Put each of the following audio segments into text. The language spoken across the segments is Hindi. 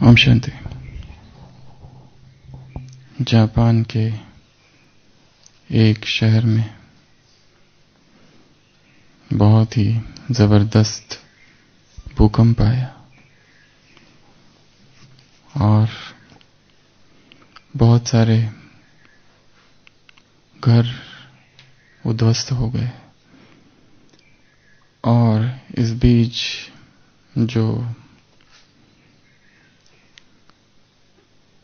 ओम शांति। जापान के एक शहर में बहुत ही जबरदस्त भूकंप आया और बहुत सारे घर उद्ध्वस्त हो गए। और इस बीच जो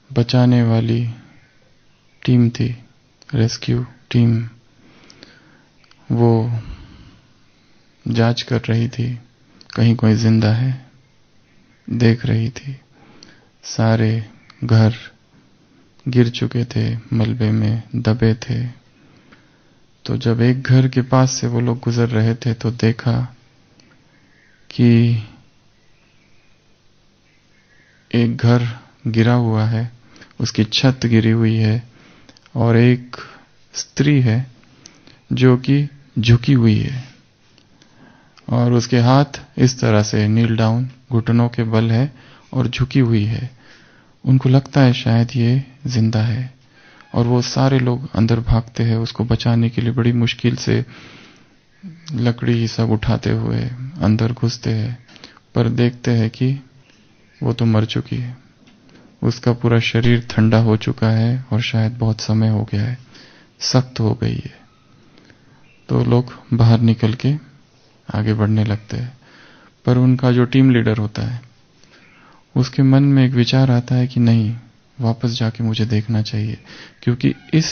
बचाने वाली टीम थी, रेस्क्यू टीम, वो जांच कर रही थी कहीं कोई जिंदा है, देख रही थी। सारे घर गिर चुके थे, मलबे में दबे थे। तो जब एक घर के पास से वो लोग गुजर रहे थे तो देखा कि एक घर गिरा हुआ है, उसकी छत गिरी हुई है और एक स्त्री है जो कि झुकी हुई है और उसके हाथ इस तरह से नील डाउन, घुटनों के बल है और झुकी हुई है। उनको लगता है शायद ये जिंदा है और वो सारे लोग अंदर भागते हैं उसको बचाने के लिए। बड़ी मुश्किल से लकड़ी सब उठाते हुए अंदर घुसते हैं, पर देखते हैं कि वो तो मर चुकी है। उसका पूरा शरीर ठंडा हो चुका है और शायद बहुत समय हो गया है, सख्त हो गई है। तो लोग बाहर निकल के आगे बढ़ने लगते हैं, पर उनका जो टीम लीडर होता है उसके मन में एक विचार आता है कि नहीं, वापस जाके मुझे देखना चाहिए, क्योंकि इस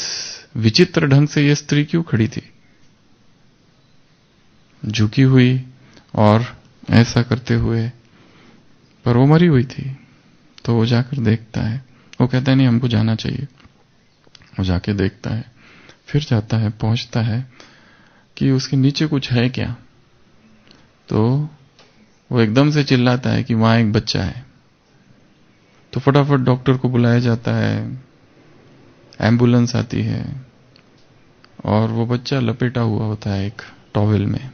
विचित्र ढंग से यह स्त्री क्यों खड़ी थी, झुकी हुई और ऐसा करते हुए, पर वो मरी हुई थी। तो वो जाकर देखता है, वो कहता है नहीं, हमको जाना चाहिए। वो जाके देखता है, फिर जाता है, पहुंचता है कि उसके नीचे कुछ है क्या। तो वो एकदम से चिल्लाता है कि वहां एक बच्चा है। तो फटाफट डॉक्टर को बुलाया जाता है, एम्बुलेंस आती है और वो बच्चा लपेटा हुआ होता है एक टॉवेल में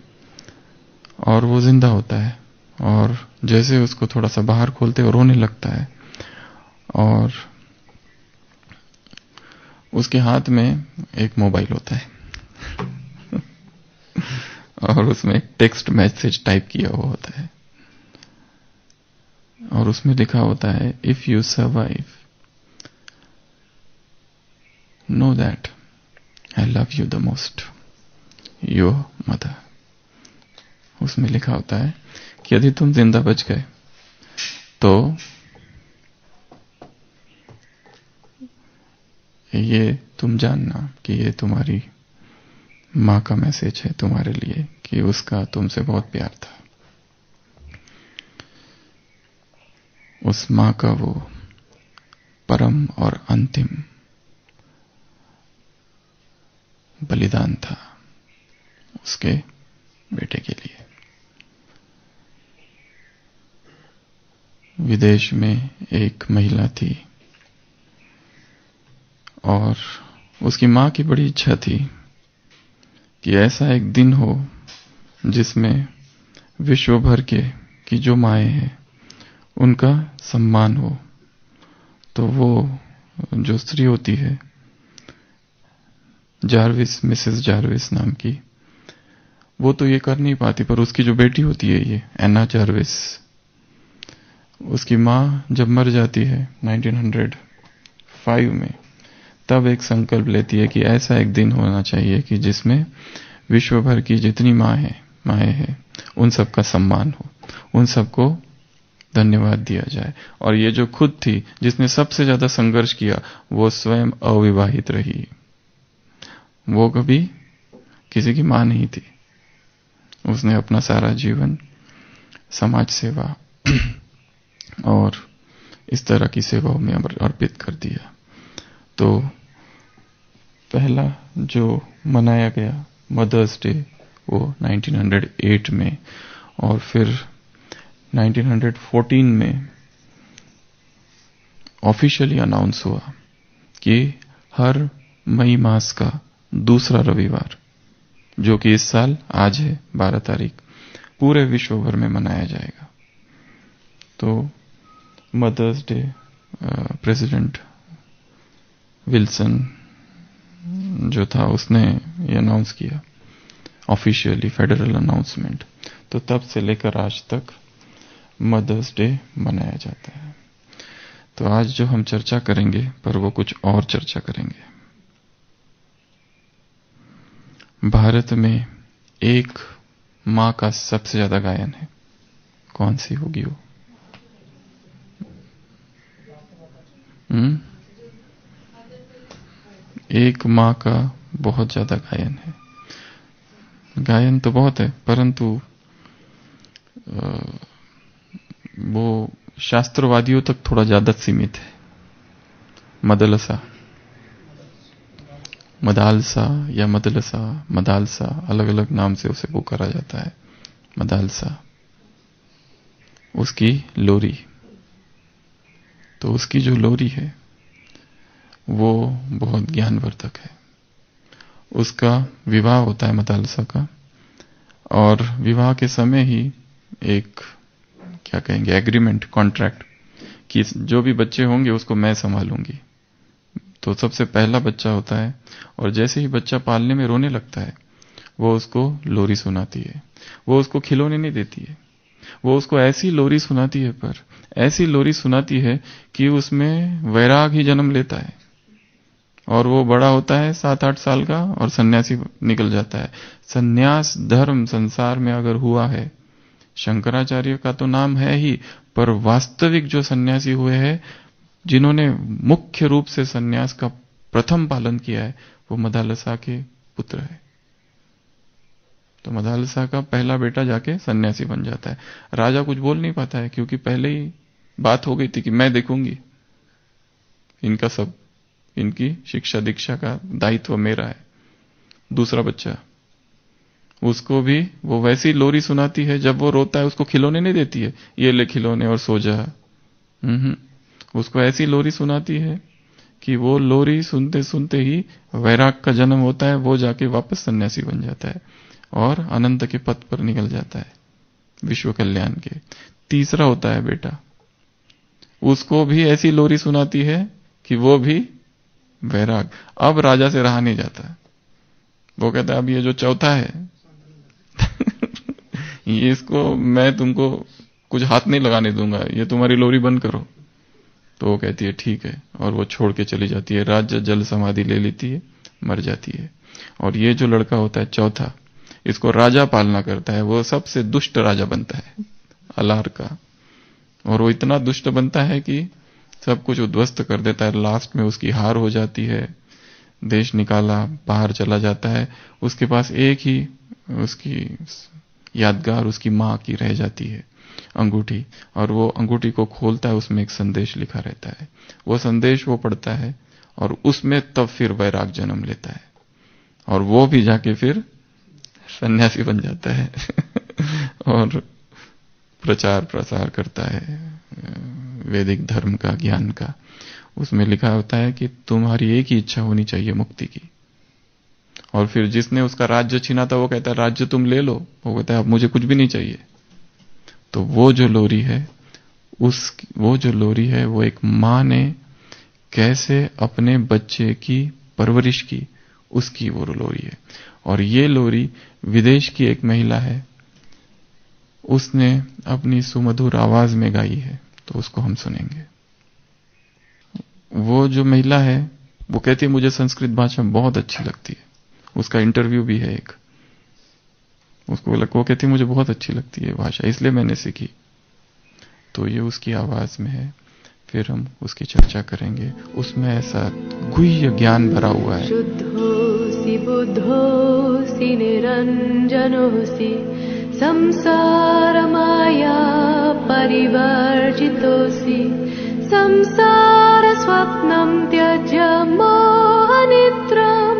और वो जिंदा होता है। और जैसे उसको थोड़ा सा बाहर खोलते और रोने लगता है और उसके हाथ में एक मोबाइल होता है और उसमें टेक्स्ट मैसेज टाइप किया हुआ होता है और उसमें लिखा होता है, if you survive, know that I love you the most, your mother. उसमें लिखा होता है कि यदि तुम जिंदा बच गए तो ये तुम जानना कि ये तुम्हारी माँ का मैसेज है तुम्हारे लिए, कि उसका तुमसे बहुत प्यार था। उस माँ का वो परम और अंतिम बलिदान था उसके बेटे के लिए। विदेश में एक महिला थी और उसकी माँ की बड़ी इच्छा थी कि ऐसा एक दिन हो जिसमें विश्व भर के की जो माएँ हैं उनका सम्मान हो। तो वो जो स्त्री होती है, जार्विस, मिसेस जार्विस नाम की, वो तो ये कर नहीं पाती, पर उसकी जो बेटी होती है, ये एना जार्विस, उसकी माँ जब मर जाती है 1905 में, तब एक संकल्प लेती है कि ऐसा एक दिन होना चाहिए कि जिसमें विश्व भर की जितनी माएँ हैं उन सबका सम्मान हो, उन सबको धन्यवाद दिया जाए। और ये जो खुद थी जिसने सबसे ज्यादा संघर्ष किया, वो स्वयं अविवाहित रही, वो कभी किसी की मां नहीं थी। उसने अपना सारा जीवन समाज सेवा और इस तरह की सेवाओं में अर्पित कर दिया। तो पहला जो मनाया गया मदर्स डे वो 1908 में, और फिर 1914 में ऑफिशियली अनाउंस हुआ कि हर मई मास का दूसरा रविवार, जो कि इस साल आज है 12 तारीख, पूरे विश्व भर में मनाया जाएगा। तो मदर्स डे प्रेसिडेंट विल्सन जो था उसने ये अनाउंस किया ऑफिशियली, फेडरल अनाउंसमेंट। तो तब से लेकर आज तक मदर्स डे मनाया जाता है। तो आज जो हम चर्चा करेंगे पर वो कुछ और चर्चा करेंगे। भारत में एक मां का सबसे ज्यादा गायन है, कौन सी होगी वो? एक मां का बहुत ज्यादा गायन है। गायन तो बहुत है, परंतु वो शास्त्रवादियों तक थोड़ा ज्यादा सीमित है। मदलसा, मदालसा या मदलसा, मदालसा, अलग अलग नाम से उसे पुकारा जाता है। मदालसा, उसकी लोरी, तो उसकी जो लोरी है वो बहुत ज्ञानवर्धक है। उसका विवाह होता है मदालसा का, और विवाह के समय ही एक क्या कहेंगे एग्रीमेंट, कॉन्ट्रैक्ट, कि जो भी बच्चे होंगे उसको मैं संभालूंगी। तो सबसे पहला बच्चा होता है, और जैसे ही बच्चा पालने में रोने लगता है वो उसको लोरी सुनाती है। वो उसको खिलौने नहीं देती है, वो उसको ऐसी लोरी सुनाती है, पर ऐसी लोरी सुनाती है कि उसमें वैराग ही जन्म लेता है। और वो बड़ा होता है 7-8 साल का और सन्यासी निकल जाता है। सन्यास धर्म संसार में अगर हुआ है, शंकराचार्य का तो नाम है ही, पर वास्तविक जो सन्यासी हुए हैं, जिन्होंने मुख्य रूप से सन्यास का प्रथम पालन किया है, वो मदालसा के पुत्र है। तो मदालसा का पहला बेटा जाके सन्यासी बन जाता है। राजा कुछ बोल नहीं पाता है, क्योंकि पहले ही बात हो गई थी कि मैं देखूंगी इनका सब, इनकी शिक्षा दीक्षा का दायित्व मेरा है। दूसरा बच्चा, उसको भी वो वैसी लोरी सुनाती है, जब वो रोता है उसको खिलौने नहीं देती है, ये ले खिलौने और सो जा। उसको ऐसी लोरी सुनाती है कि वो लोरी सुनते सुनते ही वैराग का जन्म होता है। वो जाके वापस सन्यासी बन जाता है और अनंत के पथ पर निकल जाता है, विश्व कल्याण के। तीसरा होता है बेटा, उसको भी ऐसी लोरी सुनाती है कि वो भी वैराग। अब राजा से रहा नहीं जाता, वो कहता है अब ये जो चौथा है ये इसको मैं तुमको कुछ हाथ नहीं लगाने दूंगा, ये तुम्हारी लोरी बंद करो। तो वो कहती है ठीक है, और वो छोड़ के चली जाती है। राज्य जल समाधि ले लेती है, मर जाती है। और ये जो लड़का होता है चौथा, इसको राजा पालना करता है। वो सबसे दुष्ट राजा बनता है, अलार का। और वो इतना दुष्ट बनता है कि सब कुछ उद्ध्वस्त कर देता है। लास्ट में उसकी हार हो जाती है, देश निकाला, बाहर चला जाता है। उसके पास एक ही उसकी यादगार उसकी मां की रह जाती है, अंगूठी। और वो अंगूठी को खोलता है, उसमें एक संदेश लिखा रहता है। वो संदेश वो पढ़ता है, और उसमें तब फिर वैराग जन्म लेता है, और वो भी जाके फिर सन्यासी बन जाता है और प्रचार प्रसार करता है वैदिक धर्म का, ज्ञान का। उसमें लिखा होता है कि तुम्हारी एक ही इच्छा होनी चाहिए, मुक्ति की। और फिर जिसने उसका राज्य छीना था वो कहता है राज्य तुम ले लो, वो कहता है अब मुझे कुछ भी नहीं चाहिए। तो वो जो लोरी है, वो जो लोरी है, वो एक मां ने कैसे अपने बच्चे की परवरिश की, उसकी वो लोरी है। और ये लोरी विदेश की एक महिला है, उसने अपनी सुमधुर आवाज में गाई है, तो उसको हम सुनेंगे। वो जो महिला है वो कहती है मुझे संस्कृत भाषा बहुत अच्छी लगती है। उसका इंटरव्यू भी है एक, उसको वो कहती है मुझे बहुत अच्छी लगती है भाषा, इसलिए मैंने सीखी। तो ये उसकी आवाज में है, फिर हम उसकी चर्चा करेंगे। उसमें ऐसा गुह्य ज्ञान भरा हुआ है। शुद्धोऽसि बुद्धोऽसि निरञ्जनोऽसि संसारमाया परिवर्जितोऽसि संसारस्वप्नं त्यज्य मोहनिद्रां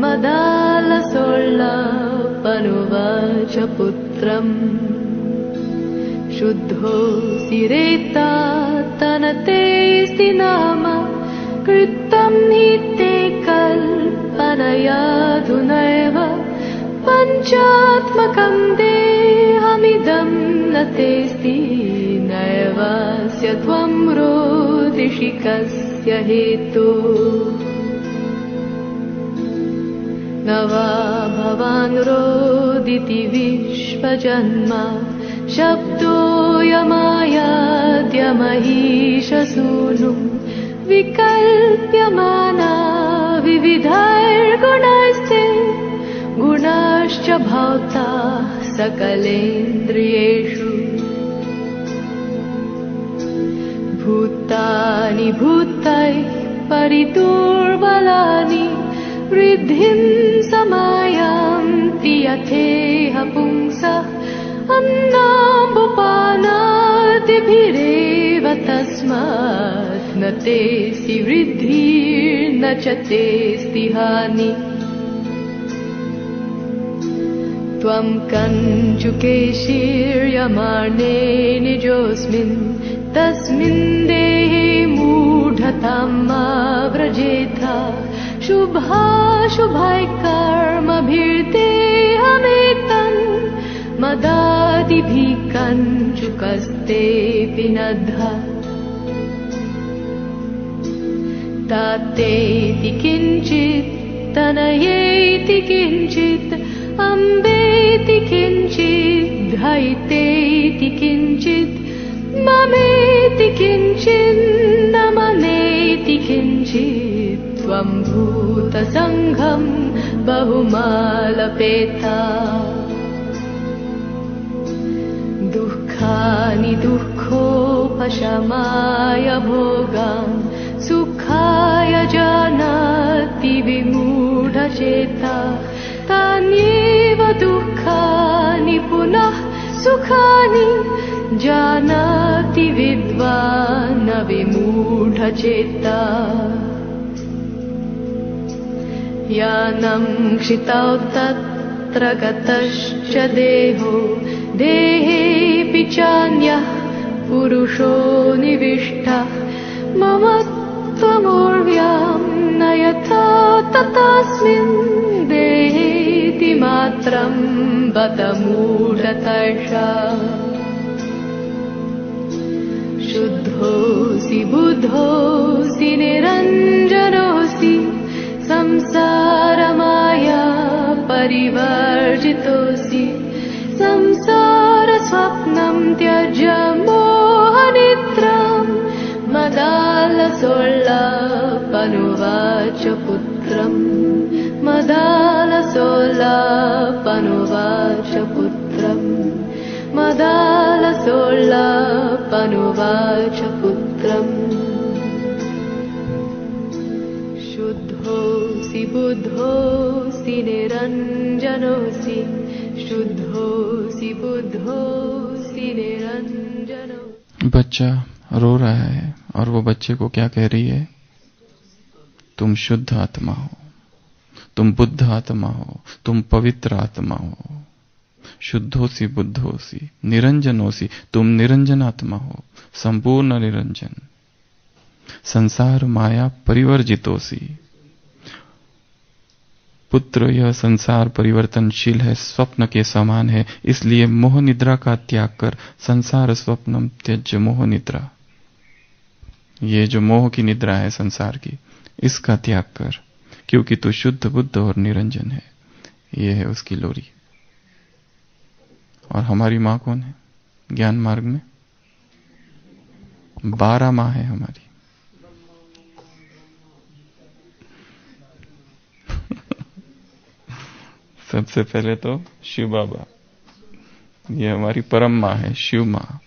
मदालसोल्लापनुवाच पुत्रम् शुद्धोऽसि रेतात्तनतेऽसि नाम कृतं हि ते कल्पनयाधुनैव पञ्चात्मकं देहमिदं न तेऽस्ति नैव सर्वस्य त्वं रोदिषि कस्य हेतु न वा भवान् रोदिति विश्वजन्मा शब्दोऽयमायाद्यमहीशसूनुं विकल्प्यमाना विविधैर्गुणैस्ते गुणाश्च भौता सकलेन्द्रियेषु भूतानि भूतैः परिदुर्बलानि वृद्धिं समायान्ति यथेह पुंसः अन्नाम्बुपानादिभिरेव तस्मात् न तेऽस्ति वृद्धिर्न च तेऽस्ति हानिः त्वं कञ्चुके शीर्यमाणे निजोऽस्मिन् तस्मिन् देहे मूढतां मा व्रजेथा शुभाशुभैः कर्मभिर्देहमेतन् मदादिभिः कञ्चुकस्तेऽपि नद्धा तातेति किञ्चित् तनयेति किञ्चित् अम्बेति किञ्चित् धैतेति किञ्चित् ममेति किञ्चित् न ममेति किञ्चित् त्वं भूतसङ्घं बहुमालपेता दुःखानि दुःखोपशमाय भोगान् सुखाय जानाति विमूढचेता तान्येव दुःखानि पुनः सुखानि जानाति विद्वान् न विमूढचेता यानं क्षितौ तत्र गतश्च देहो देहेऽपि चान्यः पुरुषो निविष्टः मम त्वमूर्व्यां न यथा तथास्मिन् देहेति मात्रं बत मूढतर्षा शुद्धोऽसि बुद्धोऽसि निरञ्जनोऽसि संसारमाया परिवर्जितोऽसि संसारस्वप्नं त्यज मोहनिद्रां मदालसोल्लापनुवाच पुत्रम् मदालसोल्लापनुवाच पुत्रम् मदालसोल्लापनुवाच पुत्रम् शुद्धोऽसि बुद्धोऽसि निरञ्जनोऽसि शुद्धोऽसि बुद्धोऽसि निरञ्जनोऽसि। बच्चा रो रहा है और वो बच्चे को क्या कह रही है? तुम शुद्ध आत्मा हो, तुम बुद्ध आत्मा हो, तुम पवित्र आत्मा हो। शुद्धोसी बुद्धोसी निरंजनोसी, तुम निरंजन आत्मा हो, संपूर्ण निरंजन। संसार माया परिवर्जितोसी, पुत्र यह संसार परिवर्तनशील है, स्वप्न के समान है, इसलिए मोह निद्रा का त्याग कर। संसार स्वप्नम त्यज मोह निद्रा, ये जो मोह की निद्रा है संसार की, इसका त्याग कर, क्योंकि तू शुद्ध बुद्ध और निरंजन है। ये है उसकी लोरी। और हमारी माँ कौन है ज्ञान मार्ग में? 12 माँ है हमारी। सबसे पहले तो शिव बाबा, ये हमारी परम माँ है, शिव माँ,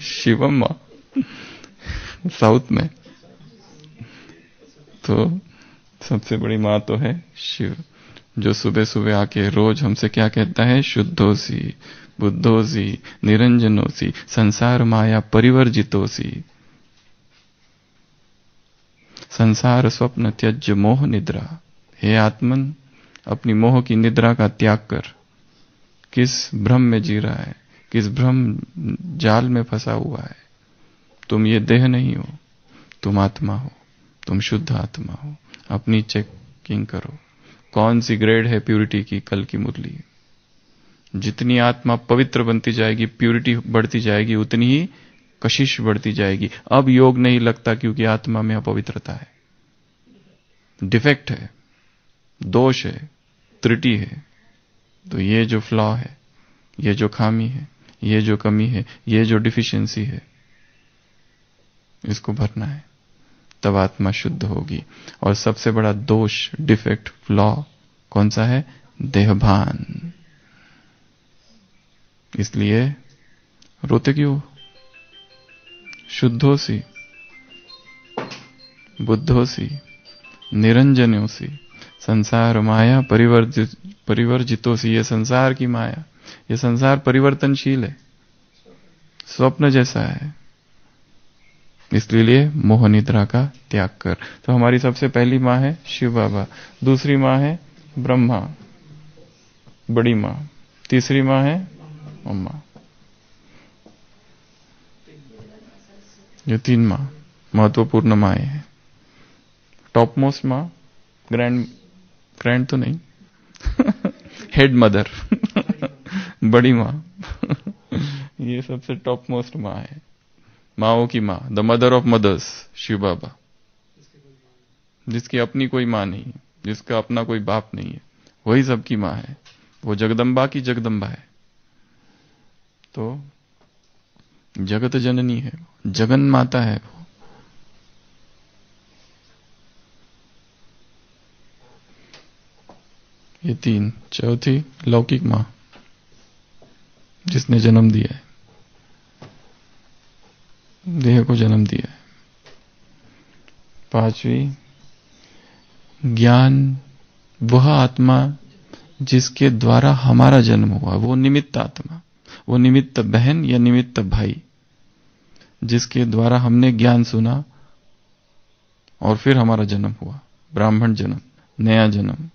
शिवम माँ साउथ में। तो सबसे बड़ी माँ तो है शिव, जो सुबह सुबह आके रोज हमसे क्या कहता है? शुद्धोसी बुद्धोसी निरंजनोसी संसार माया परिवर्जितोसी। संसार स्वप्न त्यज मोह निद्रा। हे आत्मन, अपनी मोह की निद्रा का त्याग कर। किस भ्रम में जी रहा है, किस भ्रम जाल में फंसा हुआ है? तुम ये देह नहीं हो, तुम आत्मा हो, तुम शुद्ध आत्मा हो। अपनी चेकिंग करो, कौन सी ग्रेड है प्यूरिटी की कल की मुरली। जितनी आत्मा पवित्र बनती जाएगी, प्यूरिटी बढ़ती जाएगी, उतनी ही कशिश बढ़ती जाएगी। अब योग नहीं लगता क्योंकि आत्मा में अपवित्रता है, डिफेक्ट है, दोष है, त्रुटि है। तो ये जो फ्लॉ है, ये जो खामी है, ये जो कमी है, ये जो डिफिशियंसी है, इसको भरना है, तब आत्मा शुद्ध होगी। और सबसे बड़ा दोष, डिफेक्ट, फ्लॉ कौन सा है? देहभान। इसलिए रोते क्यों? शुद्धोसी, बुद्धोसी, निरंजनोसी, संसार माया परिवर्जितोसी। ये संसार की माया, ये संसार परिवर्तनशील है, स्वप्न जैसा है। इसलिए मोह निद्रा का त्याग कर। तो हमारी सबसे पहली माँ है शिव बाबा, दूसरी माँ है ब्रह्मा, बड़ी माँ, तीसरी माँ है अम्मा। ये 3 माँ महत्वपूर्ण माएँ हैं। टॉप मोस्ट माँ, ग्रैंड तो नहीं हेड मदर बड़ी माँ ये सबसे टॉप मोस्ट माँ है, माओ की माँ, the mother of mothers, Shiv Baba. जिसकी अपनी कोई माँ नहीं है, जिसका अपना कोई बाप नहीं है, वही सबकी माँ है। वो जगदम्बा की जगदम्बा है। तो जगत जननी है, जगन माता है वो। ये 3। चौथी लौकिक माँ, जिसने जन्म दिया है, देह को जन्म दिया है। 5वीं ज्ञान, वह आत्मा जिसके द्वारा हमारा जन्म हुआ, वो निमित्त आत्मा, वो निमित्त बहन या निमित्त भाई, जिसके द्वारा हमने ज्ञान सुना और फिर हमारा जन्म हुआ, ब्राह्मण जन्म, नया जन्म।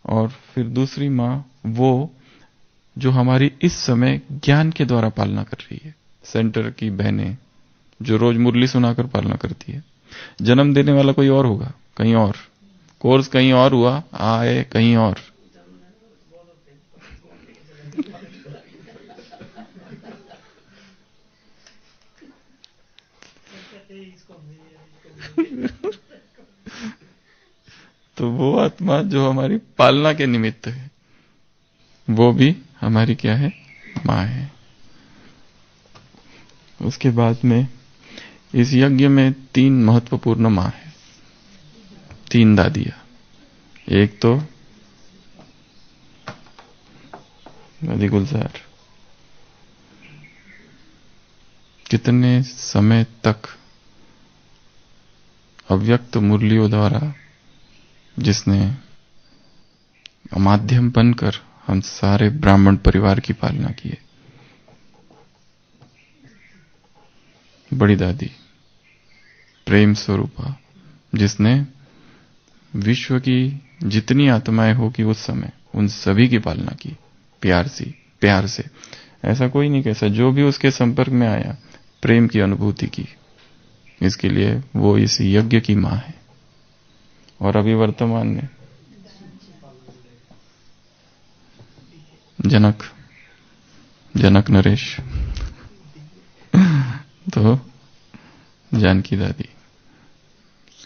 और फिर दूसरी माँ, वो जो हमारी इस समय ज्ञान के द्वारा पालना कर रही है, सेंटर की बहनें जो रोज मुरली सुनाकर पालना करती है। जन्म देने वाला कोई और होगा, कहीं और, कोर्स कहीं और हुआ, आए कहीं और। तो वो आत्मा जो हमारी पालना के निमित्त है, वो भी हमारी क्या है? माँ है। उसके बाद में इस यज्ञ में 3 महत्वपूर्ण माँ है, 3 दादियां। एक तो दादी गुलजार, कितने समय तक अव्यक्त मुरलियों द्वारा जिसने माध्यम बनकर हम सारे ब्राह्मण परिवार की पालना की है। बड़ी दादी प्रेम स्वरूपा, जिसने विश्व की जितनी आत्माएं होगी उस समय उन सभी की पालना की प्यार से। ऐसा कोई नहीं कैसा, जो भी उसके संपर्क में आया प्रेम की अनुभूति की। इसके लिए वो इस यज्ञ की मां है। और अभी वर्तमान में जनक नरेश तो जानकी दादी,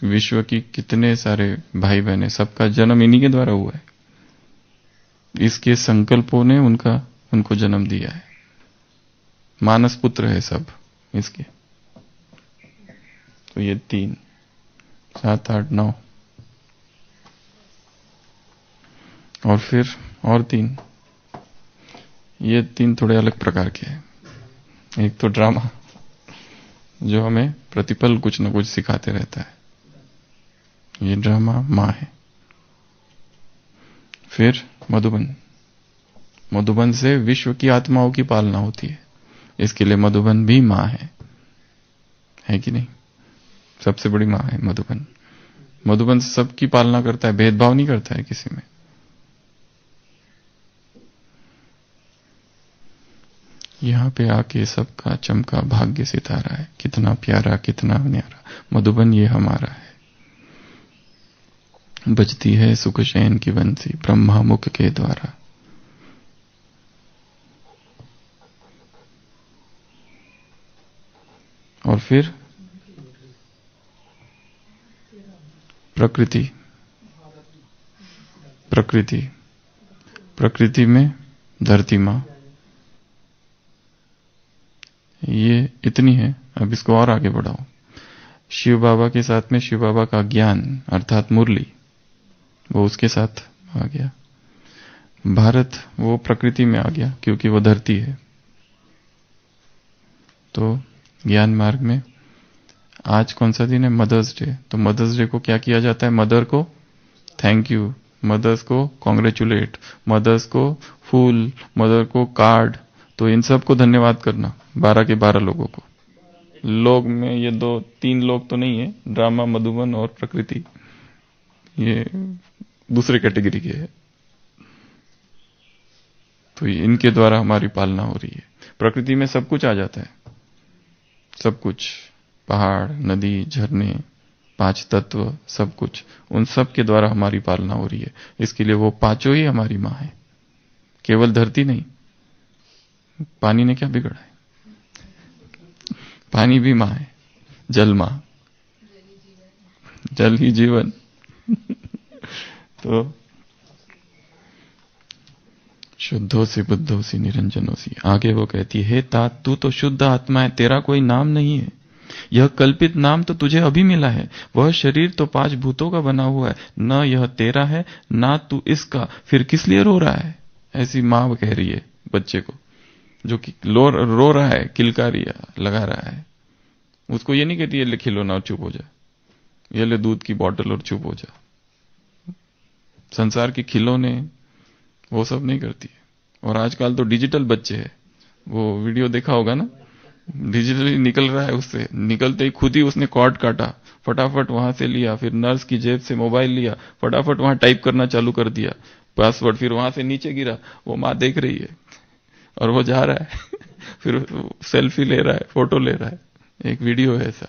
विश्व की कितने सारे भाई बहने, सबका जन्म इन्हीं के द्वारा हुआ है। इसके संकल्पों ने उनको जन्म दिया है। मानस पुत्र है सब इसके। तो ये 3, 7, 8, 9 और फिर और 3। ये 3 थोड़े अलग प्रकार के हैं। एक तो ड्रामा, जो हमें प्रतिपल कुछ न कुछ सिखाते रहता है, ये ड्रामा माँ है। फिर मधुबन से विश्व की आत्माओं की पालना होती है। इसके लिए मधुबन भी माँ है कि नहीं? सबसे बड़ी माँ है मधुबन। मधुबन सबकी पालना करता है, भेदभाव नहीं करता है किसी में। यहाँ पे आके सबका चमका भाग्य सितारा है। कितना प्यारा, कितना न्यारा मधुबन ये हमारा है। बजती है सुख चैन की बंसी ब्रह्मा मुख के द्वारा। और फिर प्रकृति, प्रकृति, प्रकृति में धरती मां। ये इतनी है। अब इसको और आगे बढ़ाओ। शिव बाबा के साथ में शिव बाबा का ज्ञान अर्थात मुरली, वो उसके साथ आ गया। भारत वो प्रकृति में आ गया क्योंकि वो धरती है। तो ज्ञान मार्ग में आज कौन सा दिन है? Mother's Day. तो मदर्स डे को क्या किया जाता है? मदर को थैंक यू, मदर्स को कॉन्ग्रेचुलेट, मदर्स को फूल, मदर को कार्ड। तो इन सब को धन्यवाद करना, 12 के 12 लोगों को। लोग में ये 2-3 लोग तो नहीं है, ड्रामा, मधुबन और प्रकृति, ये दूसरे कैटेगरी के है। तो इनके द्वारा हमारी पालना हो रही है। प्रकृति में सब कुछ आ जाता है, सब कुछ, पहाड़, नदी, झरने, 5 तत्व, सब कुछ, उन सब के द्वारा हमारी पालना हो रही है। इसके लिए वो पांचों ही हमारी मां है, केवल धरती नहीं। पानी ने क्या बिगड़ा है? पानी भी मां है, जल मां, जल ही जीवन। तो शुद्धोसी बुद्धोसी निरंजनोसी। आगे वो कहती है, हे तात, तू तो शुद्ध आत्मा है, तेरा कोई नाम नहीं है। यह कल्पित नाम तो तुझे अभी मिला है। वह शरीर तो 5 भूतों का बना हुआ है, न यह तेरा है ना तू इसका, फिर किस लिए रो रहा है? ऐसी मां कह रही है बच्चे को, जो कि रो रहा है, किलकारियां लगा रहा है। उसको ये नहीं कहती है ले खिलौना और चुप हो जा, ये ले दूध की बोतल और चुप हो जा। संसार के खिलौने वो सब नहीं करती है। और आजकल तो डिजिटल बच्चे हैं, वो वीडियो देखा होगा ना, डिजिटली निकल रहा है, उससे निकलते ही खुद ही उसने कॉर्ड काटा, फटाफट वहां से लिया, फिर नर्स की जेब से मोबाइल लिया, फटाफट वहां टाइप करना चालू कर दिया पासवर्ड, फिर वहां से नीचे गिरा, वो मां देख रही है और वो जा रहा है फिर सेल्फी ले रहा है, फोटो ले रहा है। एक वीडियो है ऐसा,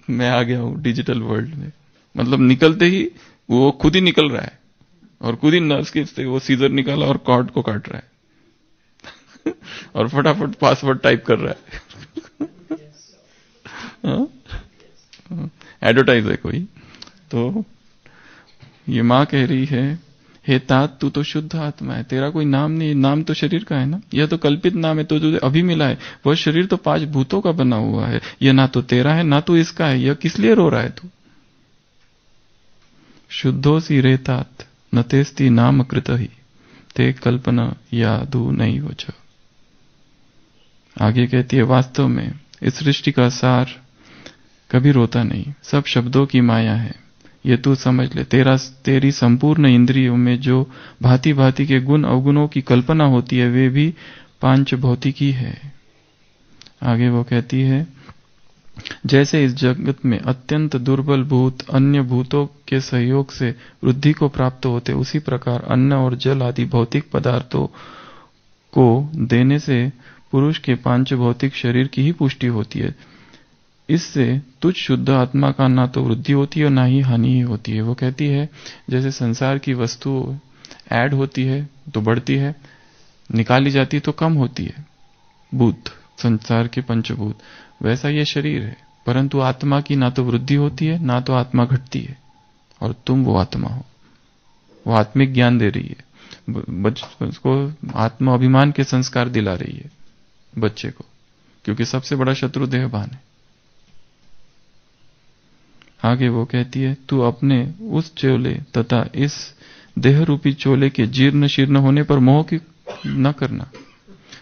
मैं आ गया हूं डिजिटल वर्ल्ड में। मतलब निकलते ही वो खुद ही निकल रहा है और खुद ही नर्स के से वो सीजर निकाला और कॉर्ड को काट रहा है और फटाफट पासवर्ड टाइप कर रहा है। एडवर्टाइज है कोई। तो ये मां कह रही है, हे तात, तू तो शुद्ध आत्मा है, तेरा कोई नाम नहीं। नाम तो शरीर का है ना, यह तो कल्पित नाम है, तो तुझे अभी मिला है। वह शरीर तो 5 भूतों का बना हुआ है, यह ना तो तेरा है ना तो इसका है, यह किस लिए रो रहा है तू? शुद्धोसी रे तात, न तेस्ती नाम कृत ही, ते कल्पना यादू नहीं हो छ। आगे कहती है, वास्तव में इस सृष्टि का सार कभी रोता नहीं, सब शब्दों की माया है, ये तू समझ ले। तेरी संपूर्ण इंद्रियों में जो भांति भांति के गुण अवगुणों की कल्पना होती है, वे भी पांच भौतिकी है। आगे वो कहती है, जैसे इस जगत में अत्यंत दुर्बल भूत अन्य भूतों के सहयोग से वृद्धि को प्राप्त होते, उसी प्रकार अन्न और जल आदि भौतिक पदार्थों को देने से पुरुष के पांच भौतिक शरीर की ही पुष्टि होती है। इससे तुझ शुद्ध आत्मा का ना तो वृद्धि होती है और ना ही हानि ही होती है। वो कहती है, जैसे संसार की वस्तु ऐड होती है तो बढ़ती है, निकाली जाती है तो कम होती है, भूत, संसार के पंचभूत, वैसा ये शरीर है। परंतु आत्मा की ना तो वृद्धि होती है ना तो आत्मा घटती है, और तुम वो आत्मा हो। वो आत्मिक ज्ञान दे रही है, बच्चे को आत्मा अभिमान के संस्कार दिला रही है बच्चे को, क्योंकि सबसे बड़ा शत्रु देहभान है। आगे वो कहती है, तू अपने उस चोले तथा इस देह रूपी चोले के जीर्ण शीर्ण होने पर मोह की न करना।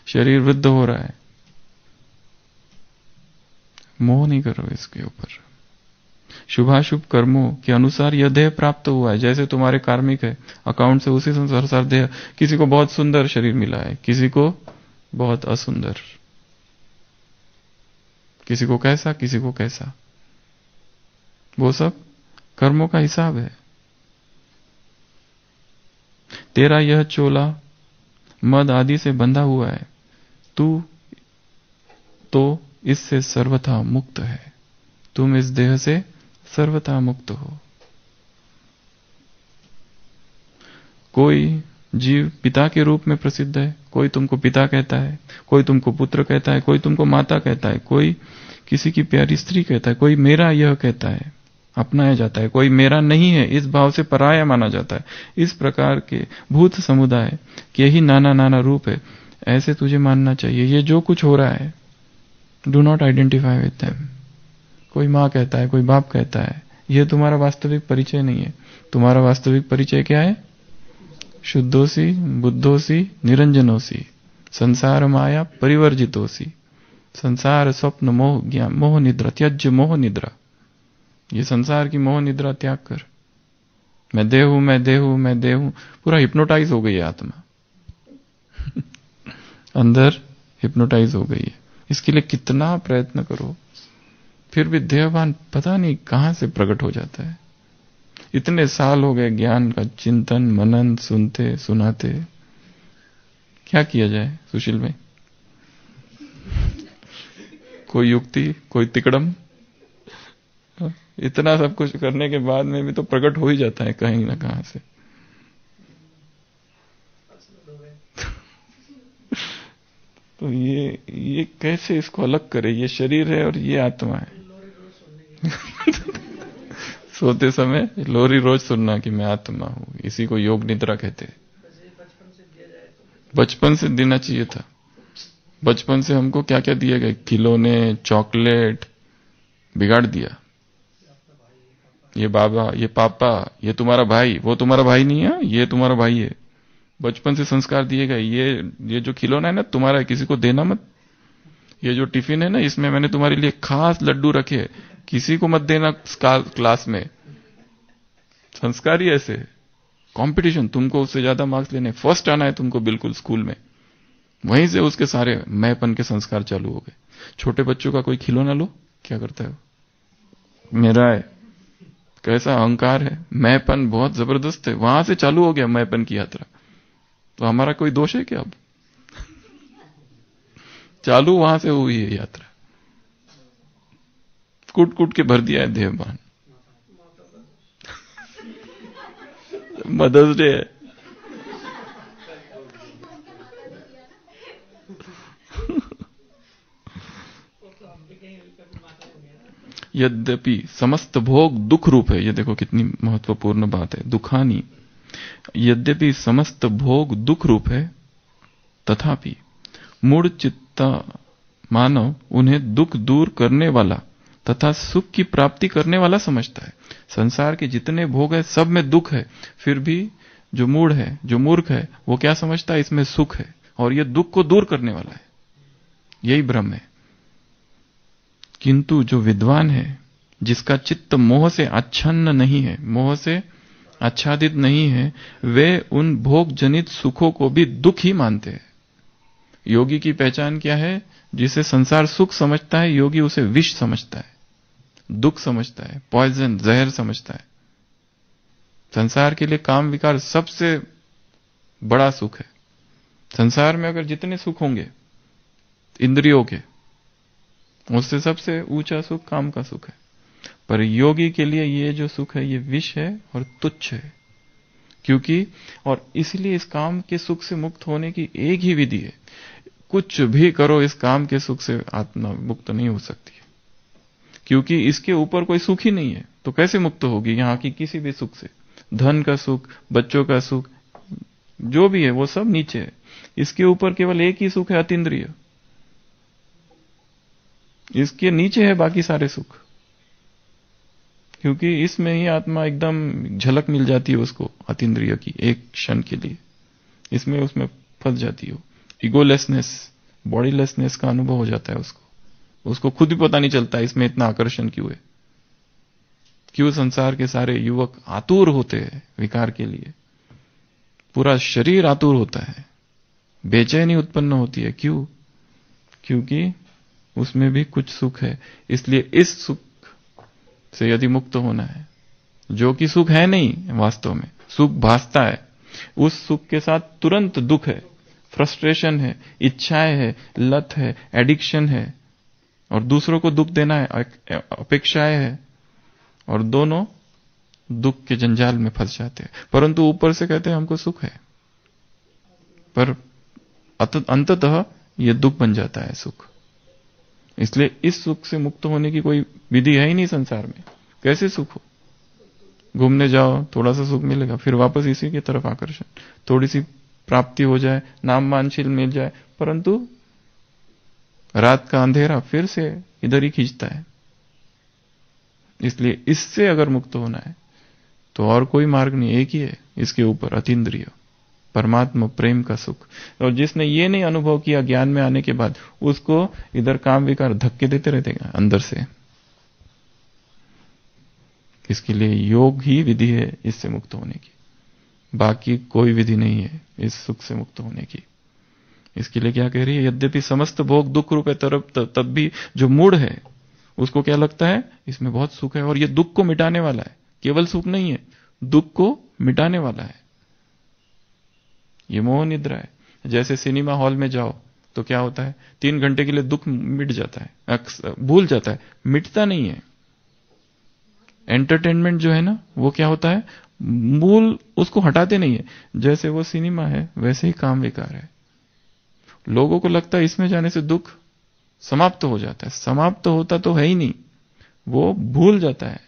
शरीर वृद्ध हो रहा है, मोह नहीं करो इसके ऊपर। शुभाशुभ कर्मों के अनुसार यह देह प्राप्त हुआ है, जैसे तुम्हारे कार्मिक है अकाउंट से उसी अनुसार देह। किसी को बहुत सुंदर शरीर मिला है, किसी को बहुत असुंदर, किसी को कैसा किसी को कैसा, वो सब कर्मों का हिसाब है। तेरा यह चोला मद आदि से बंधा हुआ है, तू तो इससे सर्वथा मुक्त है। तुम इस देह से सर्वथा मुक्त हो। कोई जीव पिता के रूप में प्रसिद्ध है। कोई तुमको पिता कहता है, कोई तुमको पुत्र कहता है, कोई तुमको माता कहता है, कोई किसी की प्यारी स्त्री कहता है, कोई मेरा यह कहता है, अपनाया जाता है, कोई मेरा नहीं है इस भाव से पराया माना जाता है। इस प्रकार के भूत समुदाय के ही नाना नाना रूप है, ऐसे तुझे मानना चाहिए। ये जो कुछ हो रहा है, do not identify with them. कोई माँ कहता है, कोई बाप कहता है, यह तुम्हारा वास्तविक परिचय नहीं है। तुम्हारा वास्तविक परिचय क्या है? शुद्धोसी, बुद्धोसी, निरंजनोसी, संसार माया परिवर्जितोसी। संसार स्वप्न मोह ज्ञान मोह निद्रा त्यज्य मोह निद्रा। ये संसार की मोह निद्रा त्याग कर। मैं देह हूं, मैं देह हूं, मैं देह हूं। पूरा हिप्नोटाइज हो गई है आत्मा अंदर हिप्नोटाइज हो गई है। इसके लिए कितना प्रयत्न करो, फिर भी देहभान पता नहीं कहां से प्रकट हो जाता है। इतने साल हो गए ज्ञान का चिंतन मनन सुनते सुनाते, क्या किया जाए सुशील में? कोई युक्ति, कोई तिकड़म? इतना सब कुछ करने के बाद में भी तो प्रकट हो ही जाता है कहीं ना कहां से। तो ये कैसे इसको अलग करे? ये शरीर है और ये आत्मा है। सोते समय लोरी रोज सुनना कि मैं आत्मा हूं, इसी को योग निद्रा कहते हैं। बचपन से देना चाहिए था। बचपन से हमको क्या क्या दिए गए? खिलौने, चॉकलेट, बिगाड़ दिया। ये बाबा, ये पापा, ये तुम्हारा भाई, वो तुम्हारा भाई नहीं है, ये तुम्हारा भाई है। बचपन से संस्कार दिए गए, ये जो खिलौना है ना तुम्हारा है, किसी को देना मत। ये जो टिफिन है ना, इसमें मैंने तुम्हारे लिए खास लड्डू रखे, किसी को मत देना क्लास में। संस्कार ही ऐसे। कंपटीशन, तुमको उससे ज्यादा मार्क्स लेने, फर्स्ट आना है तुमको बिल्कुल स्कूल में। वहीं से उसके सारे मैंपन के संस्कार चालू हो गए। छोटे बच्चों का कोई खिलौना लो, क्या करता है? मेरा है। कैसा अहंकार है, मैंपन बहुत जबरदस्त है। वहां से चालू हो गया मैंपन की यात्रा। तो हमारा कोई दोष है क्या? अब चालू वहां से हुई है यात्रा। कूट कूट के भर दिया है देहभान। मदर्स डे है। यद्यपि समस्त भोग दुख रूप है। ये देखो कितनी महत्वपूर्ण बात है, दुखानी। यद्यपि समस्त भोग दुख रूप है, तथापि मूढ़ चित्ता मानव उन्हें दुख दूर करने वाला तथा सुख की प्राप्ति करने वाला समझता है। संसार के जितने भोग है सब में दुख है, फिर भी जो मूढ़ है, जो मूर्ख है, वो क्या समझता है? इसमें सुख है और ये दुख को दूर करने वाला है। यही भ्रम है। किंतु जो विद्वान है, जिसका चित्त मोह से आच्छन्न नहीं है, मोह से आच्छादित नहीं है, वे उन भोग जनित सुखों को भी दुख ही मानते हैं। योगी की पहचान क्या है? जिसे संसार सुख समझता है, योगी उसे विष समझता है, दुख समझता है, पॉइजन, जहर समझता है। संसार के लिए काम विकार सबसे बड़ा सुख है। संसार में अगर जितने सुख होंगे इंद्रियों के, उससे सबसे ऊंचा सुख काम का सुख है। पर योगी के लिए ये जो सुख है, ये विष है और तुच्छ है। क्योंकि और इसलिए इस काम के सुख से मुक्त होने की एक ही विधि है। कुछ भी करो, इस काम के सुख से आत्मा मुक्त नहीं हो सकती है। क्योंकि इसके ऊपर कोई सुख ही नहीं है, तो कैसे मुक्त होगी यहां की किसी भी सुख से? धन का सुख, बच्चों का सुख, जो भी है वो सब नीचे है। इसके ऊपर केवल एक ही सुख है, अतीन्द्रिय। इसके नीचे है बाकी सारे सुख। क्योंकि इसमें ही आत्मा एकदम झलक मिल जाती है उसको, अतीन्द्रिय की, एक क्षण के लिए इसमें उसमें फंस जाती हो। इगोलेसनेस, बॉडीलेसनेस का अनुभव हो जाता है उसको खुद भी पता नहीं चलता इसमें इतना आकर्षण क्यों है। क्यों संसार के सारे युवक आतुर होते हैं विकार के लिए, पूरा शरीर आतुर होता है, बेचैनी उत्पन्न होती है। क्यों? क्योंकि उसमें भी कुछ सुख है। इसलिए इस सुख से यदि मुक्त होना है, जो कि सुख है नहीं वास्तव में, सुख भासता है, उस सुख के साथ तुरंत दुख है, फ्रस्ट्रेशन है, इच्छाएं है, लत है, एडिक्शन है, और दूसरों को दुख देना है, अपेक्षाएं है, और दोनों दुख के जंजाल में फंस जाते हैं। परंतु ऊपर से कहते हैं हमको सुख है। पर अंततः यह दुख बन जाता है सुख। इसलिए इस सुख से मुक्त होने की कोई विधि है ही नहीं संसार में। कैसे सुख हो? घूमने जाओ, थोड़ा सा सुख मिलेगा, फिर वापस इसी की तरफ आकर्षण, थोड़ी सी प्राप्ति हो जाए, नाम मानशील मिल जाए, परंतु रात का अंधेरा फिर से इधर ही खींचता है। इसलिए इससे अगर मुक्त होना है तो और कोई मार्ग नहीं, एक ही है इसके ऊपर, अतीन्द्रिय परमात्मा प्रेम का सुख। और जिसने ये नहीं अनुभव किया ज्ञान में आने के बाद, उसको इधर काम विकार धक्के देते रहते हैं अंदर से। इसके लिए योग ही विधि है इससे मुक्त होने की, बाकी कोई विधि नहीं है इस सुख से मुक्त होने की। इसके लिए क्या कह रही है? यद्यपि समस्त भोग दुख रूप है, तब भी जो मूढ़ है उसको क्या लगता है? इसमें बहुत सुख है और ये दुख को मिटाने वाला है। केवल सुख नहीं है, दुख को मिटाने वाला है। ये मोह निद्रा है। जैसे सिनेमा हॉल में जाओ तो क्या होता है? 3 घंटे के लिए दुख मिट जाता है, भूल जाता है, मिटता नहीं है। एंटरटेनमेंट जो है ना, वो क्या होता है? मूल उसको हटाते नहीं है। जैसे वो सिनेमा है, वैसे ही काम विकार है। लोगों को लगता है इसमें जाने से दुख समाप्त हो जाता है। समाप्त होता तो है ही नहीं, वो भूल जाता है।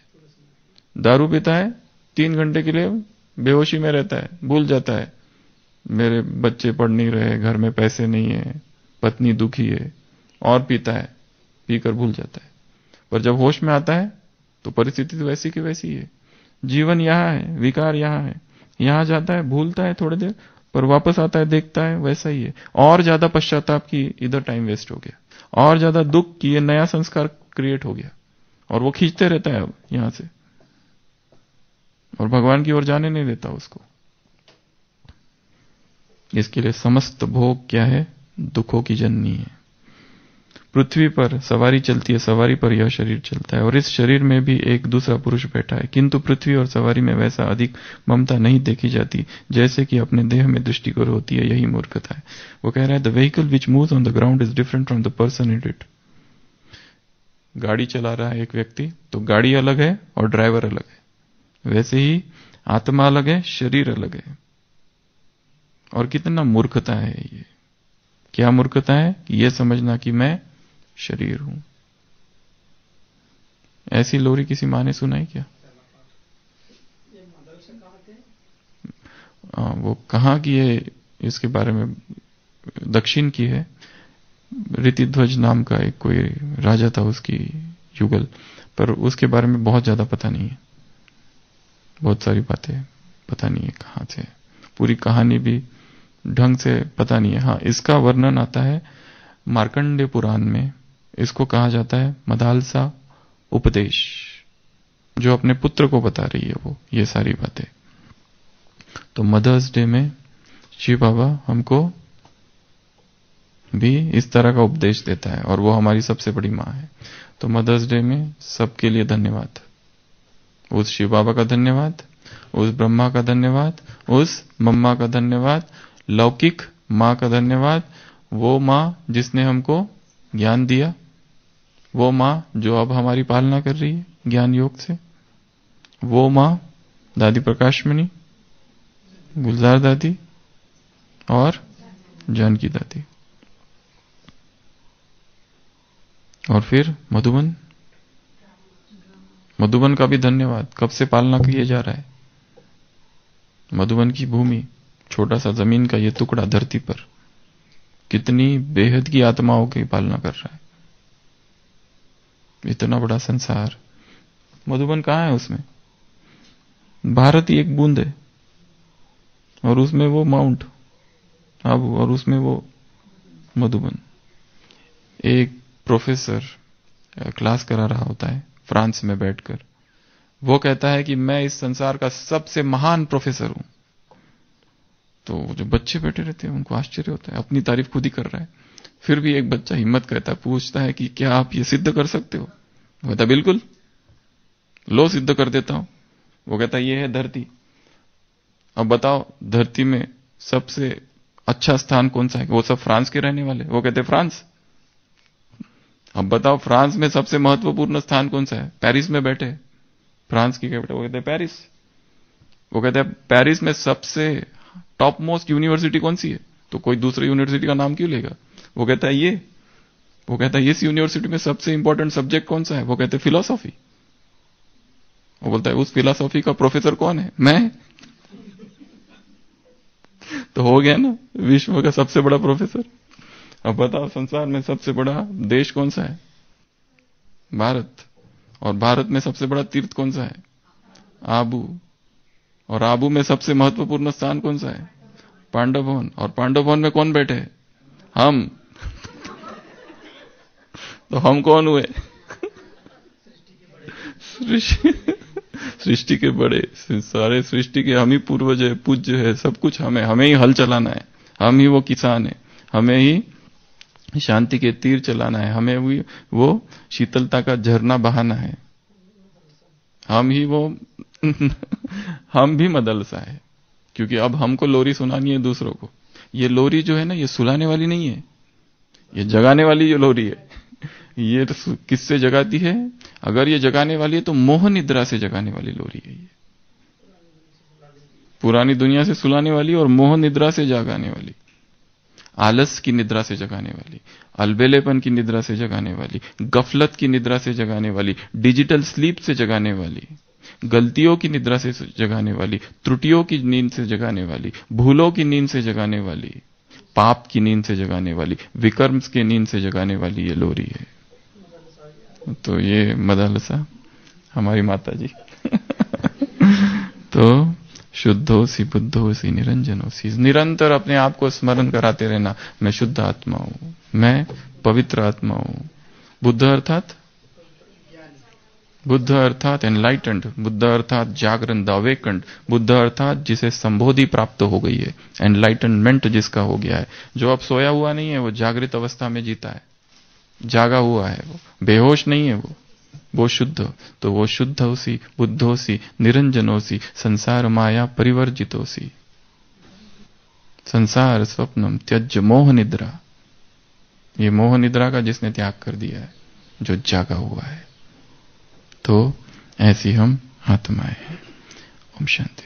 दारू पीता है, 3 घंटे के लिए बेहोशी में रहता है, भूल जाता है मेरे बच्चे पढ़ नहीं रहे, घर में पैसे नहीं है, पत्नी दुखी है, और पीता है, पीकर भूल जाता है। पर जब होश में आता है तो परिस्थिति तो वैसी की वैसी है। जीवन यहां है, विकार यहां है, यहां जाता है, भूलता है थोड़ी देर, पर वापस आता है, देखता है वैसा ही है। और ज्यादा पश्चाताप की, इधर टाइम वेस्ट हो गया, और ज्यादा दुख की, ये नया संस्कार क्रिएट हो गया, और वो खींचते रहता है अब यहां से, और भगवान की ओर जाने नहीं देता उसको। इसके लिए समस्त भोग क्या है? दुखों की जननी है। पृथ्वी पर सवारी चलती है, सवारी पर यह शरीर चलता है, और इस शरीर में भी एक दूसरा पुरुष बैठा है, किंतु पृथ्वी और सवारी में वैसा अधिक ममता नहीं देखी जाती जैसे कि अपने देह में दृष्टिगोचर होती है। यही मूर्खता है। वो कह रहा है, the vehicle which moves on the ground is different from the person in it. गाड़ी चला रहा है एक व्यक्ति, तो गाड़ी अलग है और ड्राइवर अलग है। वैसे ही आत्मा अलग है, शरीर अलग है। और कितना मूर्खता है ये! क्या मूर्खता है? ये समझना कि मैं शरीर हूं। ऐसी लोरी किसी माँ ने सुनाई क्या? वो कहाँ की है, इसके बारे में दक्षिण की है। रीतिध्वज नाम का एक कोई राजा था, उसकी युगल, पर उसके बारे में बहुत ज्यादा पता नहीं है। बहुत सारी बातें पता नहीं है कहां से, पूरी कहानी भी ढंग से पता नहीं है। हाँ, इसका वर्णन आता है मार्कंडेय पुराण में। इसको कहा जाता है मदालसा उपदेश, जो अपने पुत्र को बता रही है वो ये सारी बातें। तो मदर्स डे में शिव बाबा हमको भी इस तरह का उपदेश देता है, और वो हमारी सबसे बड़ी माँ है। तो मदर्स डे में सबके लिए धन्यवाद। उस शिव बाबा का धन्यवाद, उस ब्रह्मा का धन्यवाद, उस मम्मा का धन्यवाद, लौकिक माँ का धन्यवाद, वो माँ जिसने हमको ज्ञान दिया, वो माँ जो अब हमारी पालना कर रही है ज्ञान योग से, वो माँ दादी प्रकाशमणि, गुलजार दादी और जानकी दादी, और फिर मधुबन। मधुबन का भी धन्यवाद। कब से पालना किया जा रहा है मधुबन की भूमि, छोटा सा जमीन का ये टुकड़ा धरती पर कितनी बेहद की आत्माओं की पालना कर रहा है। इतना बड़ा संसार, मधुबन कहाँ है उसमें? भारत ही एक बूंद है, और उसमें वो माउंट आबू, और उसमें वो मधुबन। एक प्रोफेसर क्लास करा रहा होता है फ्रांस में बैठकर, वो कहता है कि मैं इस संसार का सबसे महान प्रोफेसर हूं। तो जो बच्चे बैठे रहते हैं उनको आश्चर्य होता है, अपनी तारीफ खुद ही कर रहा है। फिर भी एक बच्चा हिम्मत करता है, पूछता है कि क्या आप ये सिद्ध कर सकते हो? वो कहता बिल्कुल, लो सिद्ध कर देता हूं। वो कहता ये है धरती, अब बताओ धरती में सबसे अच्छा स्थान कौन सा है? वो सब फ्रांस के रहने वाले, वो कहते फ्रांस। अब बताओ फ्रांस में सबसे महत्वपूर्ण स्थान कौन सा है? पेरिस में बैठे फ्रांस की कैपिटल, वो कहते हैं पेरिस। वो कहते हैं पेरिस में सबसे टॉप मोस्ट यूनिवर्सिटी कौन सी है? तो कोई दूसरी यूनिवर्सिटी का नाम क्यों लेगा? वो कहता है ये, वो कहता है इस यूनिवर्सिटी में सबसे इंपॉर्टेंट सब्जेक्ट कौन सा है? वो कहते हैं फिलॉसफी। वो बोलता है उस फिलॉसफी का प्रोफेसर कौन है? मैं। तो हो गया ना विश्व का सबसे बड़ा प्रोफेसर। अब बताओ संसार में सबसे बड़ा देश कौन सा है? भारत। और भारत में सबसे बड़ा तीर्थ कौन सा है? आबू। और आबू में सबसे महत्वपूर्ण स्थान कौन सा है? पांडव भवन। और पांडव भवन में कौन बैठे? हम। तो हम कौन हुए? सृष्टि के बड़े, सारे सृष्टि के हम ही पूर्वज है, पूज्य है, सब कुछ हमें ही हल चलाना है, हम ही वो किसान है, हमें ही शांति के तीर चलाना है, हमें वो शीतलता का झरना बहाना है, हम ही वो हम भी मदरसा है। क्योंकि अब हमको लोरी सुनानी है दूसरों को। ये लोरी जो है ना, ये सुलाने वाली नहीं है, ये जगाने वाली जो लोरी है। ये किससे जगाती है? अगर ये जगाने वाली है तो मोह निद्रा से जगाने वाली लोरी है ये। पुरानी दुनिया से सुलाने वाली और मोह निद्रा से जगाने वाली, आलस की निद्रा से जगाने वाली, अलबेलेपन की निद्रा से जगाने वाली, गफलत की निद्रा से जगाने वाली, डिजिटल स्लीप से जगाने वाली, गलतियों की निद्रा से जगाने वाली, त्रुटियों की नींद से जगाने वाली, भूलों की नींद से जगाने वाली, पाप की नींद से जगाने वाली, विकर्म की नींद से जगाने वाली ये लोरी है। तो ये मदरसा हमारी माता जी। तो शुद्धोसी बुद्धोसी निरंजनोसी, निरंतर अपने आप को स्मरण कराते रहना, मैं शुद्ध आत्मा हूं, मैं पवित्र आत्मा हूं। बुद्ध अर्थात एनलाइटेंड, बुद्ध अर्थात जागरण, द अवेकन्ड, बुद्ध अर्थात जिसे संबोधि प्राप्त हो गई है, एनलाइटनमेंट जिसका हो गया है। जो अब सोया हुआ नहीं है, वो जागृत अवस्था में जीता है, जागा हुआ है, वो बेहोश नहीं है, वो शुद्ध। तो वो शुद्धोसी बुद्धोसी निरंजनोसी संसार माया परिवर्जितोसी, संसार स्वप्नम त्यज मोह निद्रा, ये मोह निद्रा का जिसने त्याग कर दिया है, जो जागा हुआ है, तो ऐसी हम आत्माएं हैं। ओम शांति।